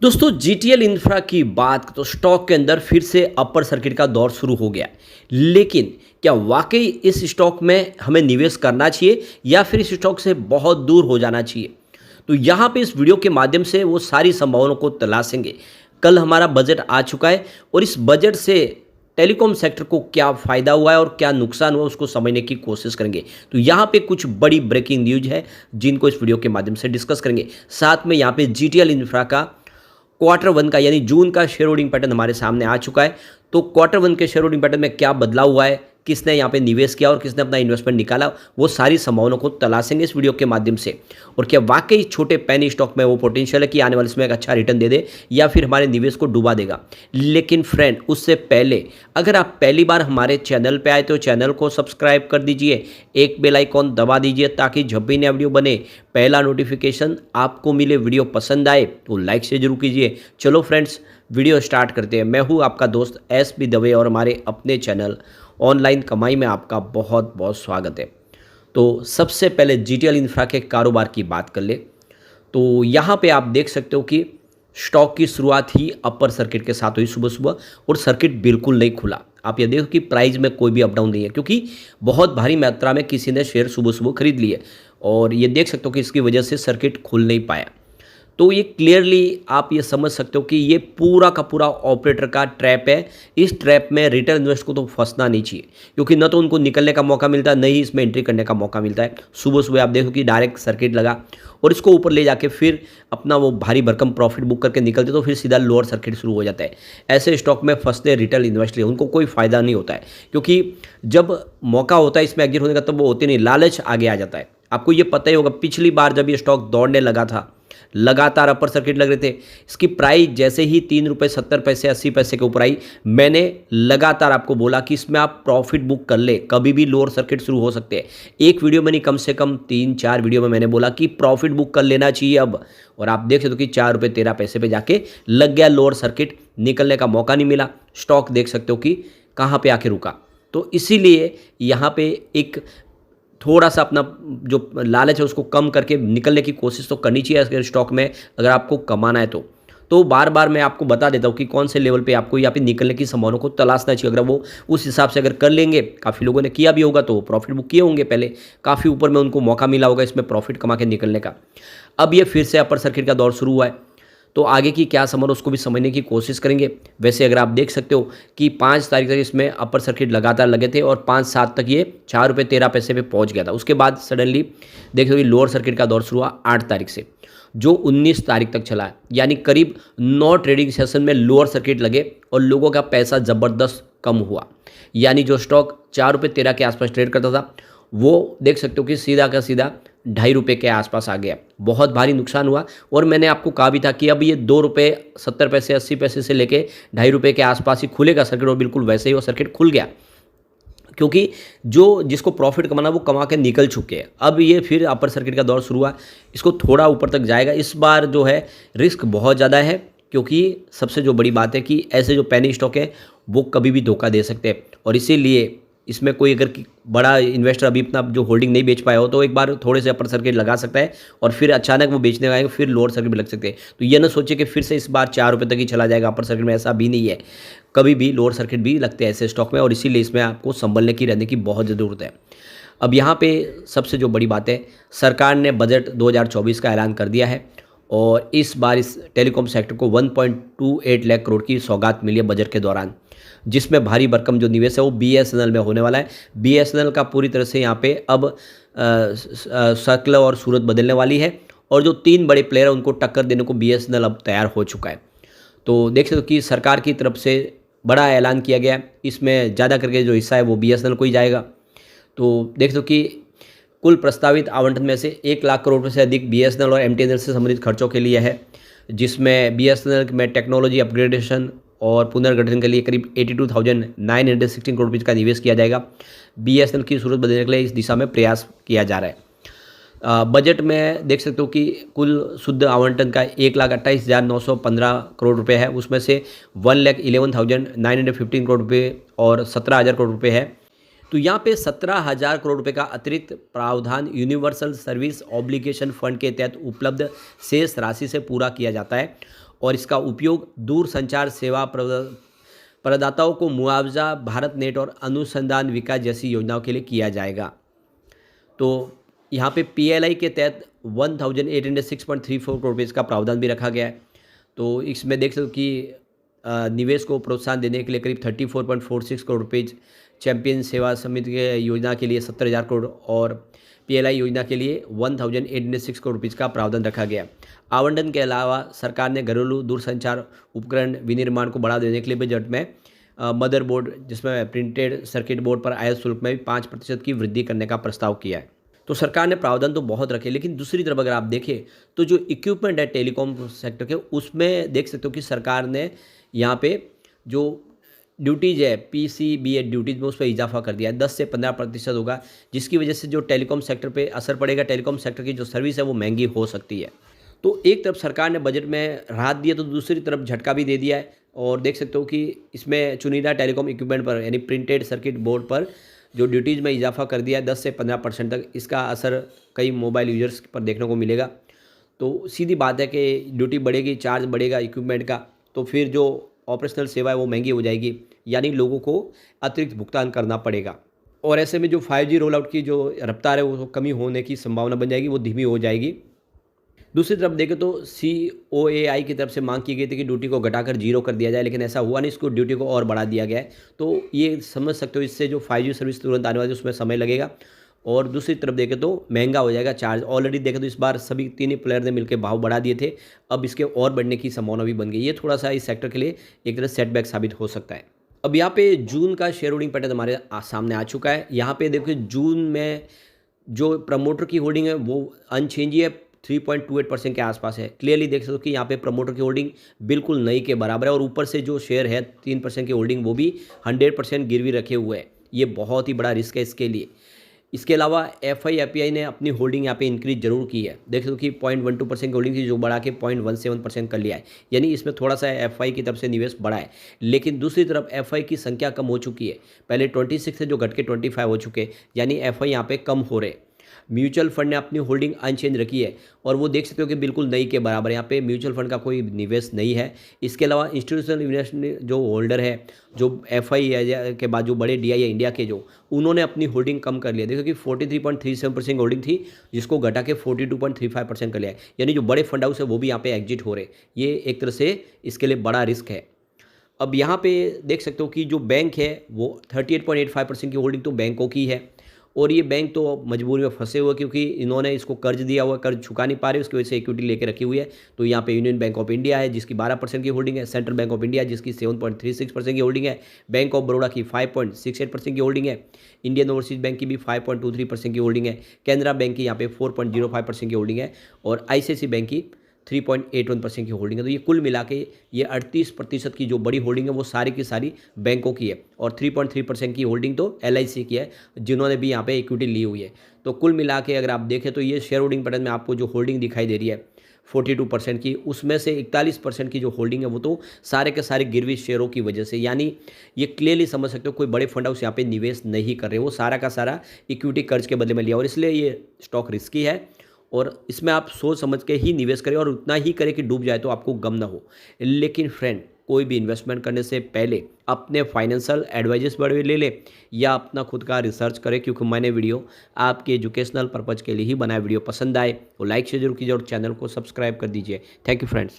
दोस्तों GTL infra की बात तो स्टॉक के अंदर फिर से अपर सर्किट का दौर शुरू हो गया है। लेकिन क्या वाकई इस स्टॉक में हमें निवेश करना चाहिए या फिर इस स्टॉक से बहुत दूर हो जाना चाहिए? तो यहाँ पे इस वीडियो के माध्यम से वो सारी संभावनाओं को तलाशेंगे। कल हमारा बजट आ चुका है और इस बजट से टेलीकॉम सेक्टर को क्या फ़ायदा हुआ है और क्या नुकसान हुआ उसको समझने की कोशिश करेंगे। तो यहाँ पे कुछ बड़ी ब्रेकिंग न्यूज है जिनको इस वीडियो के माध्यम से डिस्कस करेंगे। साथ में यहाँ पे जीटीएल इंफ्रा का क्वार्टर वन का यानी जून का शेयर होल्डिंग पैटर्न हमारे सामने आ चुका है। तो क्वार्टर वन के शेयर होल्डिंग पैटर्न में क्या बदलाव हुआ है, किसने यहाँ पे निवेश किया और किसने अपना इन्वेस्टमेंट निकाला, वो सारी संभावनाओं को तलाशेंगे इस वीडियो के माध्यम से। और क्या वाकई छोटे पेनी स्टॉक में वो पोटेंशियल है कि आने वाले समय एक अच्छा रिटर्न दे दे या फिर हमारे निवेश को डुबा देगा। लेकिन फ्रेंड उससे पहले अगर आप पहली बार हमारे चैनल पर आए तो चैनल को सब्सक्राइब कर दीजिए, एक बेल आइकॉन दबा दीजिए ताकि जब भी नया वीडियो बने पहला नोटिफिकेशन आपको मिले। वीडियो पसंद आए तो लाइक से जरूर कीजिए। चलो फ्रेंड्स वीडियो स्टार्ट करते हैं। मैं हूं आपका दोस्त एस.बी. दवे और हमारे अपने चैनल ऑनलाइन कमाई में आपका बहुत बहुत स्वागत है। तो सबसे पहले जीटीएल इंफ्रा के कारोबार की बात कर ले तो यहाँ पे आप देख सकते हो कि स्टॉक की शुरुआत ही अपर सर्किट के साथ हुई सुबह सुबह और सर्किट बिल्कुल नहीं खुला। आप ये देखो कि प्राइस में कोई भी अप डाउन नहीं है क्योंकि बहुत भारी मात्रा में किसी ने शेयर सुबह सुबह खरीद लिए और ये देख सकते हो कि इसकी वजह से सर्किट खुल नहीं पाया। तो ये क्लियरली आप ये समझ सकते हो कि ये पूरा का पूरा ऑपरेटर का ट्रैप है। इस ट्रैप में रिटेल इन्वेस्टर को तो फंसना नहीं चाहिए क्योंकि न तो उनको निकलने का मौका मिलता है, न ही इसमें एंट्री करने का मौका मिलता है। सुबह सुबह आप देखो कि डायरेक्ट सर्किट लगा और इसको ऊपर ले जाके फिर अपना वो भारी भरकम प्रॉफिट बुक करके निकलते तो फिर सीधा लोअर सर्किट शुरू हो जाता है। ऐसे स्टॉक में फंसते रिटेल इन्वेस्टर उनको कोई फायदा नहीं होता है क्योंकि जब मौका होता है इसमें एग्जिट होने का तब वो होते नहीं, लालच आगे आ जाता है। आपको ये पता ही होगा पिछली बार जब ये स्टॉक दौड़ने लगा था लगातार अपर सर्किट लग रहे थे, इसकी प्राइस जैसे ही 3 रुपये 70 पैसे 80 पैसे के ऊपर आई मैंने लगातार आपको बोला कि इसमें आप प्रॉफिट बुक कर ले, कभी भी लोअर सर्किट शुरू हो सकते हैं। एक वीडियो में नहीं कम से कम 3-4 वीडियो में मैंने बोला कि प्रॉफिट बुक कर लेना चाहिए अब। और आप देख सकते हो कि 4 रुपये 13 पैसे पे जाके लग गया लोअर सर्किट, निकलने का मौका नहीं मिला। स्टॉक देख सकते हो कि कहाँ पर आके रुका। तो इसीलिए यहाँ पे एक थोड़ा सा अपना जो लालच है उसको कम करके निकलने की कोशिश तो करनी चाहिए अगर स्टॉक में अगर आपको कमाना है तो बार बार मैं आपको बता देता हूँ कि कौन से लेवल पे आपको यहाँ पे निकलने की संभावनाओं को तलाशना चाहिए। अगर वो उस हिसाब से अगर कर लेंगे, काफ़ी लोगों ने किया भी होगा तो प्रॉफिट बुक किए होंगे पहले, काफ़ी ऊपर में उनको मौका मिला होगा इसमें प्रॉफिट कमा के निकलने का। अब ये फिर से अपर सर्किट का दौर शुरू हुआ है तो आगे की क्या संभावना उसको भी समझने की कोशिश करेंगे। वैसे अगर आप देख सकते हो कि 5 तारीख तक इसमें अपर सर्किट लगातार लगे थे और 5-7 तक ये 4 रुपये 13 पैसे पे पहुंच गया था। उसके बाद सडनली देख लो कि लोअर सर्किट का दौर शुरू हुआ 8 तारीख से जो 19 तारीख तक चला है, यानी करीब 9 ट्रेडिंग सेशन में लोअर सर्किट लगे और लोगों का पैसा ज़बरदस्त कम हुआ। यानी जो स्टॉक 4 रुपये 13 के आसपास ट्रेड करता था वो देख सकते हो कि सीधा का सीधा 2.5 रुपये के आसपास आ गया। बहुत भारी नुकसान हुआ और मैंने आपको कहा भी था कि अब ये 2 रुपये 70 पैसे 80 पैसे से लेके 2.5 रुपये के आसपास ही खुलेगा सर्किट और बिल्कुल वैसे ही वो सर्किट खुल गया क्योंकि जो जिसको प्रॉफिट कमाना वो कमा के निकल चुके हैं। अब ये फिर अपर सर्किट का दौर शुरू हुआ, इसको थोड़ा ऊपर तक जाएगा। इस बार जो है रिस्क बहुत ज़्यादा है क्योंकि सबसे जो बड़ी बात है कि ऐसे जो पेनी स्टॉक है वो कभी भी धोखा दे सकते हैं और इसीलिए इसमें कोई अगर बड़ा इन्वेस्टर अभी अपना जो होल्डिंग नहीं बेच पाया हो तो एक बार थोड़े से अपर सर्किट लगा सकता है और फिर अचानक वो बेचने आएगा फिर लोअर सर्किट भी लग सकते हैं। तो ये ना सोचे कि फिर से इस बार 4 रुपये तक ही चला जाएगा अपर सर्किट में, ऐसा भी नहीं है। कभी भी लोअर सर्किट भी लगते हैं ऐसे स्टॉक में और इसीलिए इसमें आपको संभलने की रहने की बहुत ज़रूरत है। अब यहाँ पर सबसे जो बड़ी बात है, सरकार ने बजट 2024 का ऐलान कर दिया है और इस बार इस टेलीकॉम सेक्टर को 1.28 लाख करोड़ की सौगात मिली है बजट के दौरान, जिसमें भारी भरकम जो निवेश है वो बीएसएनएल में होने वाला है। बीएसएनएल का पूरी तरह से यहाँ पे अब शक्ल और सूरत बदलने वाली है और जो 3 बड़े प्लेयर हैं उनको टक्कर देने को बीएसएनएल अब तैयार हो चुका है। तो देख सकते हो कि सरकार की तरफ से बड़ा ऐलान किया गया है, इसमें ज़्यादा करके जो हिस्सा है वो बीएसएनएल को ही जाएगा। तो देख सकते हो कि कुल प्रस्तावित आवंटन में से 1 लाख करोड़ रुपये से अधिक बीएसएनएल और एमटीएनएल से संबंधित खर्चों के लिए है, जिसमें बीएसएनएल में टेक्नोलॉजी अपग्रेडेशन और पुनर्गठन के लिए करीब 82,916 करोड़ रुपये का निवेश किया जाएगा। बीएसएनएल की सूरत बदलने के लिए इस दिशा में प्रयास किया जा रहा है। बजट में देख सकते हो कि कुल शुद्ध आवंटन का 1,28,915 करोड़ रुपये है, उसमें से 1,11,915 करोड़ रुपये और 17,000 करोड़ रुपये है। तो यहाँ पे 17,000 करोड़ रुपए का अतिरिक्त प्रावधान यूनिवर्सल सर्विस ऑब्लिगेशन फंड के तहत उपलब्ध शेष राशि से पूरा किया जाता है और इसका उपयोग दूरसंचार सेवा प्रदाताओं को मुआवजा, भारत नेट और अनुसंधान विकास जैसी योजनाओं के लिए किया जाएगा। तो यहाँ पे पीएलआई के तहत 1806.34 करोड़ रुपये का प्रावधान भी रखा गया है। तो इसमें देख सकते हो कि निवेश को प्रोत्साहन देने के लिए करीब 34.46 करोड़ रुपये, चैंपियन सेवा समिति के योजना के लिए 70,000 करोड़ और पीएलआई योजना के लिए 1806 करोड़ रुपये का प्रावधान रखा गया। आवंटन के अलावा सरकार ने घरेलू दूरसंचार उपकरण विनिर्माण को बढ़ावा देने के लिए बजट में मदरबोर्ड, जिसमें प्रिंटेड सर्किट बोर्ड पर आयात शुल्क में भी 5% की वृद्धि करने का प्रस्ताव किया है। तो सरकार ने प्रावधान तो बहुत रखे, लेकिन दूसरी तरफ अगर आप देखें तो जो इक्विपमेंट है टेलीकॉम सेक्टर के, उसमें देख सकते हो कि सरकार ने यहाँ पे जो ड्यूटीज़ है पीसीबीए ड्यूटीज़ में उस पर इजाफा कर दिया है, 10 से 15% होगा, जिसकी वजह से जो टेलीकॉम सेक्टर पे असर पड़ेगा, टेलीकॉम सेक्टर की जो सर्विस है वो महंगी हो सकती है। तो एक तरफ सरकार ने बजट में राहत दी है, तो दूसरी तरफ झटका भी दे दिया है। और देख सकते हो कि इसमें चुनिंदा टेलीकॉम इक्विपमेंट पर यानी प्रिंटेड सर्किट बोर्ड पर जो ड्यूटीज़ में इजाफा कर दिया है 10 से 15% तक, इसका असर कई मोबाइल यूजर्स पर देखने को मिलेगा। तो सीधी बात है कि ड्यूटी बढ़ेगी, चार्ज बढ़ेगा इक्विपमेंट का, तो फिर जो ऑपरेशनल सेवा है वो महंगी हो जाएगी, यानी लोगों को अतिरिक्त भुगतान करना पड़ेगा। और ऐसे में जो 5G रोल आउट की जो रफ्तार है वो कमी होने की संभावना बन जाएगी, वो धीमी हो जाएगी। दूसरी तरफ देखें तो COAI की तरफ से मांग की गई थी कि ड्यूटी को घटाकर 0 कर दिया जाए, लेकिन ऐसा हुआ नहीं, इसको ड्यूटी को और बढ़ा दिया गया है। तो ये समझ सकते हो इससे जो 5G सर्विस तुरंत आने वाली है उसमें समय लगेगा। और दूसरी तरफ देखें तो महंगा हो जाएगा चार्ज। ऑलरेडी देखें तो इस बार सभी तीन ही प्लेयर ने मिलकर भाव बढ़ा दिए थे, अब इसके और बढ़ने की संभावना भी बन गई। ये थोड़ा सा इस सेक्टर के लिए एक तरह सेटबैक साबित हो सकता है। अब यहाँ पे जून का शेयर होल्डिंग पैटर्न हमारे सामने आ चुका है। यहाँ पे देखिए जून में जो प्रमोटर की होल्डिंग है वो अनचेंज ही है, 3.28% के आसपास है। क्लियरली देख सकते हो कि यहाँ पे प्रमोटर की होल्डिंग बिल्कुल नई के बराबर है, और ऊपर से जो शेयर है 3% की होल्डिंग वो भी 100% गिरवी रखे हुए है। ये बहुत ही बड़ा रिस्क है इसके लिए। इसके अलावा FII ने अपनी होल्डिंग यहाँ पे इंक्रीज जरूर की है। देख सकते हो कि 0.12% की होल्डिंग थी जो बढ़ा के 0.17% कर लिया है, यानी इसमें थोड़ा सा FI की तरफ से निवेश बढ़ा है। लेकिन दूसरी तरफ FI की संख्या कम हो चुकी है, पहले 26 से जो घट के 25 हो चुके, यानी FI यहाँ पे कम हो रहे। म्यूचुअल फंड ने अपनी होल्डिंग अनचेंज रखी है, और वो देख सकते हो कि बिल्कुल नई के बराबर, यहाँ पे म्यूचुअल फंड का कोई निवेश नहीं है। इसके अलावा इंस्टीट्यूशनल इन्वेस्टर जो होल्डर है, जो FI के बाद जो बड़े DI है इंडिया के, जो उन्होंने अपनी होल्डिंग कम कर लिया। देखो कि 43.37% होल्डिंग थी, जिसको घटा के 42.35% कर लिया है, यानी जो बड़े फंड हाउस है वो भी यहाँ पे एग्जिट हो रहे। ये एक तरह से इसके लिए बड़ा रिस्क है। अब यहाँ पे देख सकते हो कि जो बैंक है वो 38.85% की होल्डिंग तो बैंकों की है, और ये बैंक तो मजबूरी में फंसे हुए क्योंकि इन्होंने इसको कर्ज दिया हुआ, कर्ज चुका नहीं पा रहे, उसकी वजह से इक्विटी लेके रखी हुई है। तो यहाँ पे यूनियन बैंक ऑफ इंडिया है जिसकी 12% की होल्डिंग है, सेंट्रल बैंक ऑफ इंडिया जिसकी 7.36% की होल्डिंग है, बैंक ऑफ बड़ौदा की 5.68% की होल्डिंग है, इंडियन ओवरसीज बैंक की भी 5.23% की होल्डिंग है, कैनरा बैंक की यहाँ पे 4.05% की होल्डिंग है, और ICICI बैंक की 3.81% की होल्डिंग है। तो ये कुल मिला के ये 38% की जो बड़ी होल्डिंग है वो सारी की सारी बैंकों की है, और 3.3% की होल्डिंग तो LIC की है, जिन्होंने भी यहाँ पे इक्विटी ली हुई है। तो कुल मिला के अगर आप देखें तो ये शेयर होल्डिंग पैटर्न में आपको जो होल्डिंग दिखाई दे रही है 42% की, उसमें से 41% की जो होल्डिंग है वो तो सारे के सारे गिरवी शेयरों की वजह से, यानी ये क्लियरली समझ सकते हो कोई बड़े फंड हाउस यहाँ पे निवेश नहीं कर रहे, वो सारा का सारा इक्विटी कर्ज के बदले में लिया, और इसलिए ये स्टॉक रिस्की है। और इसमें आप सोच समझ के ही निवेश करें, और उतना ही करें कि डूब जाए तो आपको गम ना हो। लेकिन फ्रेंड, कोई भी इन्वेस्टमेंट करने से पहले अपने फाइनेंशियल एडवाइजर्स बड़े ले ले, या अपना खुद का रिसर्च करें, क्योंकि मैंने वीडियो आपके एजुकेशनल पर्पज़ के लिए ही बनाया। वीडियो पसंद आए तो लाइक शेयर जरूर कीजिए और चैनल को सब्सक्राइब कर दीजिए। Thank you friends.